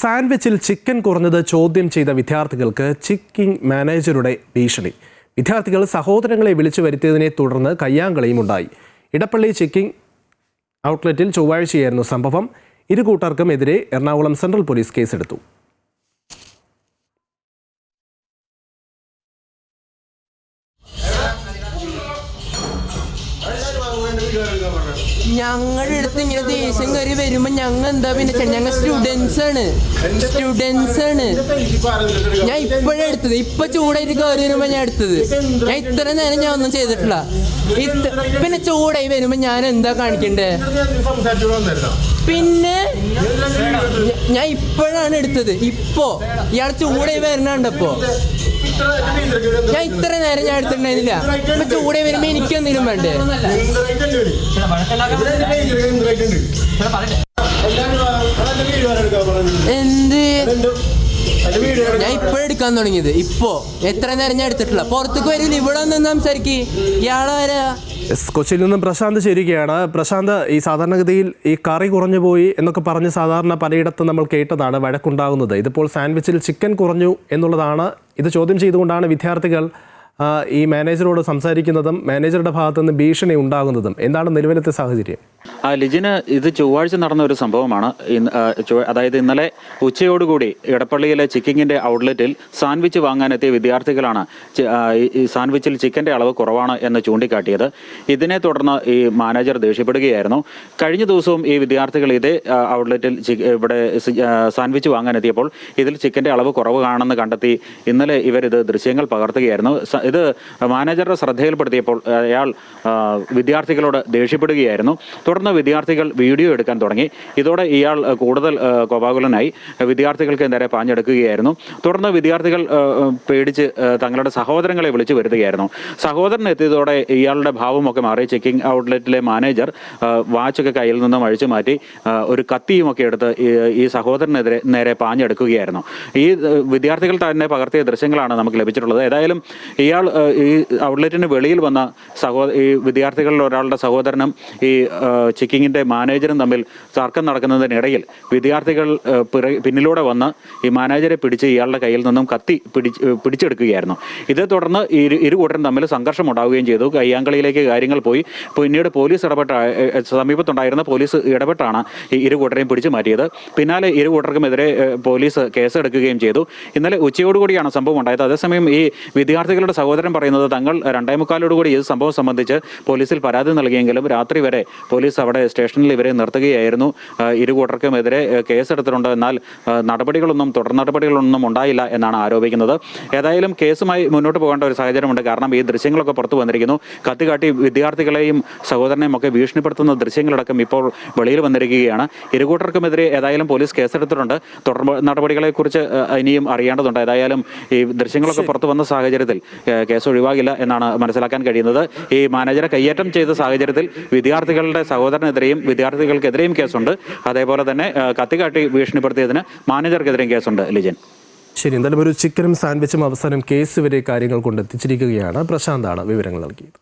സാൻഡ്വിച്ചിൽ chicken കുറഞ്ഞത് ചോദ്യം ചെയ്ത വിദ്യാർത്ഥികൾക്ക് ചിക്കിംഗ് മാനേജറുടെ ഭീഷണി. വിദ്യാർത്ഥികൾ സഹോദരങ്ങളെ വിളിച്ചു വരുത്തിയതിനെ തുടർന്ന് കയ്യാങ്കളിയും ഉണ്ടായി. ഇടപ്പള്ളി ചിക്കിംഗ് ഔട്ട്ലെറ്റിൽ ചൊവ്വാഴ്ചയായിരുന്നു സംഭവം. ഇരു കൂട്ടർക്കും എതിരെ എറണാകുളം സെൻട്രൽ പോലീസ് കേസെടുത്തു. ഞങ്ങളുടെ അടുത്ത് ഇങ്ങനെ ദേഷ്യം കയറി വരുമ്പോൾ ഞങ്ങൾ എന്താ പിന്നെ ഞങ്ങൾ സ്റ്റുഡൻസ് ആണ്. ഞാൻ ഇപ്പോഴേ എടുത്തത്, ഇപ്പൊ ചൂടായിട്ട് കയറി വരുമ്പോൾ ഞാൻ എടുത്തത്. ഞാൻ ഇത്ര നേരം ഞാൻ ഒന്നും ചെയ്തിട്ടില്ല. പിന്നെ ചൂടായി വരുമ്പോൾ ഞാൻ എന്താ കാണിക്കണ്ടേ? പിന്നെ ഞാൻ ഇപ്പോഴാണ് എടുത്തത്. ഇപ്പോ ഇയാൾ ചൂടായി വരണുണ്ടപ്പോ ഞാൻ ഇത്ര നേരം ഞാൻ എടുത്തിട്ടുണ്ടായിരുന്നില്ല. ഇപ്പൊ ചൂടായി വരുമ്പോ എനിക്കെന്തെങ്കിലും വേണ്ടേ? എന്ത് ഞാൻ ഇപ്പോഴെടുക്കാൻ തുടങ്ങിയത്. ഇപ്പോ എത്ര നേരം ഞാൻ എടുത്തിട്ടില്ല. പുറത്തേക്ക് വരില്ല, ഇവിടെ ഒന്ന് സംസാരിക്ക്. ഇയാളാരാ? കൊച്ചിയിൽ നിന്നും പ്രശാന്ത് ചേരുകയാണ്. പ്രശാന്ത്, ഈ സാധാരണഗതിയിൽ ഈ കറി കുറഞ്ഞു പോയി എന്നൊക്കെ പറഞ്ഞ് സാധാരണ പലയിടത്തും നമ്മൾ കേട്ടതാണ് വഴക്കുണ്ടാകുന്നത്. ഇതിപ്പോൾ സാൻഡ്വിച്ചിൽ ചിക്കൻ കുറഞ്ഞു എന്നുള്ളതാണ്. ഇത് ചോദ്യം ചെയ്തുകൊണ്ടാണ് വിദ്യാർത്ഥികൾ ഈ മാനേജറോട് സംസാരിക്കുന്നതും മാനേജറുടെ ഭാഗത്തു നിന്ന് ഭീഷണി ഉണ്ടാകുന്നതും. എന്താണ് നിലവിലത്തെ സാഹചര്യം? ലിജിന്, ഇത് ചൊവ്വാഴ്ച നടന്ന ഒരു സംഭവമാണ്. അതായത് ഇന്നലെ ഉച്ചയോടുകൂടി ഇടപ്പള്ളിയിലെ ചിക്കിങ്ങിൻ്റെ ഔട്ട്ലെറ്റിൽ സാൻഡ്വിച്ച് വാങ്ങാനെത്തിയ വിദ്യാർത്ഥികളാണ് ഈ സാൻഡ്വിച്ചിൽ ചിക്കൻ്റെ അളവ് കുറവാണ് എന്ന് ചൂണ്ടിക്കാട്ടിയത്. ഇതിനെ തുടർന്ന് ഈ മാനേജർ ദേഷ്യപ്പെടുകയായിരുന്നു. കഴിഞ്ഞ ദിവസവും ഈ വിദ്യാർത്ഥികൾ ഇതേ ഔട്ട്ലെറ്റിൽ ഇവിടെ സാൻഡ്വിച്ച് വാങ്ങാനെത്തിയപ്പോൾ ഇതിൽ ചിക്കൻ്റെ അളവ് കുറവ് കാണുമെന്ന് കണ്ടെത്തി ഇന്നലെ ഇവരിത് ദൃശ്യങ്ങൾ പകർത്തുകയായിരുന്നു. ഇത് മാനേജറുടെ ശ്രദ്ധയിൽപ്പെടുത്തിയപ്പോൾ അയാൾ വിദ്യാർത്ഥികളോട് ദേഷ്യപ്പെടുകയായിരുന്നു. തുടർന്ന് വിദ്യാർത്ഥികൾ വീഡിയോ എടുക്കാൻ തുടങ്ങി. ഇതോടെ ഇയാൾ കൂടുതൽ കോപാകുലനായി വിദ്യാർത്ഥികൾക്ക് നേരെ പാഞ്ഞെടുക്കുകയായിരുന്നു. തുടർന്ന് വിദ്യാർത്ഥികൾ പേടിച്ച് തങ്ങളുടെ സഹോദരങ്ങളെ വിളിച്ചു വരുത്തുകയായിരുന്നു. സഹോദരൻ എത്തിയതോടെ ഇയാളുടെ ഭാവമൊക്കെ മാറി. ചെക്കിംഗ് ഔട്ട്ലെറ്റിലെ മാനേജർ വാച്ചൊക്കെ കയ്യിൽ നിന്നും അഴിച്ചു മാറ്റി ഒരു കത്തിയുമൊക്കെ എടുത്ത് ഈ സഹോദരനെതിരെ നേരെ പാഞ്ഞെടുക്കുകയായിരുന്നു. ഈ വിദ്യാർത്ഥികൾ തന്നെ പകർത്തിയ ദൃശ്യങ്ങളാണ് നമുക്ക് ലഭിച്ചിട്ടുള്ളത്. ഏതായാലും ഇയാൾ ഈ ഔട്ട്ലെറ്റിന് വെളിയിൽ വന്ന ഈ വിദ്യാർത്ഥികളിൽ ഒരാളുടെ സഹോദരനും ഈ ചെക്കിങ്ങിൻ്റെ മാനേജറും തമ്മിൽ തർക്കം നടക്കുന്നതിനിടയിൽ വിദ്യാർത്ഥികൾ പിന്നിലൂടെ വന്ന് ഈ മാനേജറെ പിടിച്ച് ഇയാളുടെ കയ്യിൽ നിന്നും കത്തി പിടിച്ചെടുക്കുകയായിരുന്നു. ഇതേ തുടർന്ന് ഇരു കൂട്ടരും തമ്മിൽ സംഘർഷം ഉണ്ടാവുകയും ചെയ്തു. കയ്യാങ്കളിയിലേക്ക് കാര്യങ്ങൾ പോയി. പിന്നീട് പോലീസ് സമീപത്തുണ്ടായിരുന്ന പോലീസ് ഇടപെട്ടാണ് ഈ ഇരു കൂട്ടരെയും പിടിച്ചു മാറ്റിയത്. പിന്നാലെ ഇരു കൂട്ടർക്കുമെതിരെ പോലീസ് കേസെടുക്കുകയും ചെയ്തു. ഇന്നലെ ഉച്ചയോടുകൂടിയാണ് സംഭവം ഉണ്ടായത്. അതേസമയം ഈ വിദ്യാർത്ഥികളുടെ സഹോദരൻ പറയുന്നത് തങ്ങൾ 2:45 ഈ സംഭവം സംബന്ധിച്ച് പോലീസിൽ പരാതി നൽകിയെങ്കിലും രാത്രി വരെ പോലീസ് അവിടെ സ്റ്റേഷനിൽ ഇവരെ നിർത്തുകയായിരുന്നു. ഇരു കൂട്ടർക്കുമെതിരെ കേസെടുത്തിട്ടുണ്ട്. എന്നാൽ തുടർ നടപടികളൊന്നും ഉണ്ടായില്ല എന്നാണ് ആരോപിക്കുന്നത്. ഏതായാലും കേസുമായി മുന്നോട്ട് പോകേണ്ട ഒരു സാഹചര്യമുണ്ട്. കാരണം ഈ ദൃശ്യങ്ങളൊക്കെ പുറത്തു വന്നിരിക്കുന്നു. കത്തിക്കാട്ടി വിദ്യാർത്ഥികളെയും സഹോദരനെയും ഒക്കെ ഭീഷണിപ്പെടുത്തുന്ന ദൃശ്യങ്ങളടക്കം ഇപ്പോൾ വെളിയിൽ വന്നിരിക്കുകയാണ്. ഇരു കൂട്ടർക്കുമെതിരെ ഏതായാലും പോലീസ് കേസെടുത്തിട്ടുണ്ട്. തുടർ നടപടികളെക്കുറിച്ച് ഇനിയും അറിയേണ്ടതുണ്ട്. ഏതായാലും ഈ ദൃശ്യങ്ങളൊക്കെ പുറത്തു വന്ന സാഹചര്യത്തിൽ കേസ് ഒഴിവാകില്ല എന്നാണ് മനസ്സിലാക്കാൻ കഴിയുന്നത്. ഈ മാനേജറെ കയ്യേറ്റം ചെയ്ത സാഹചര്യത്തിൽ വിദ്യാർത്ഥികളുടെ സഹോദരനെതിരെയും വിദ്യാർത്ഥികൾക്കെതിരെയും കേസുണ്ട്. അതേപോലെ തന്നെ കത്തിക്കാട്ടി ഭീഷണിപ്പെടുത്തിയതിന് മാനേജർക്കെതിരെയും കേസുണ്ട്. ലിജൻ, ശരി. എന്തായാലും ഒരു ചിക്കനും സാൻഡ്വിച്ചും അവസാനം കേസ് വരെ കാര്യങ്ങൾ കൊണ്ടെത്തിച്ചിരിക്കുകയാണ്. പ്രശാന്താണ് വിവരങ്ങൾ നൽകിയത്.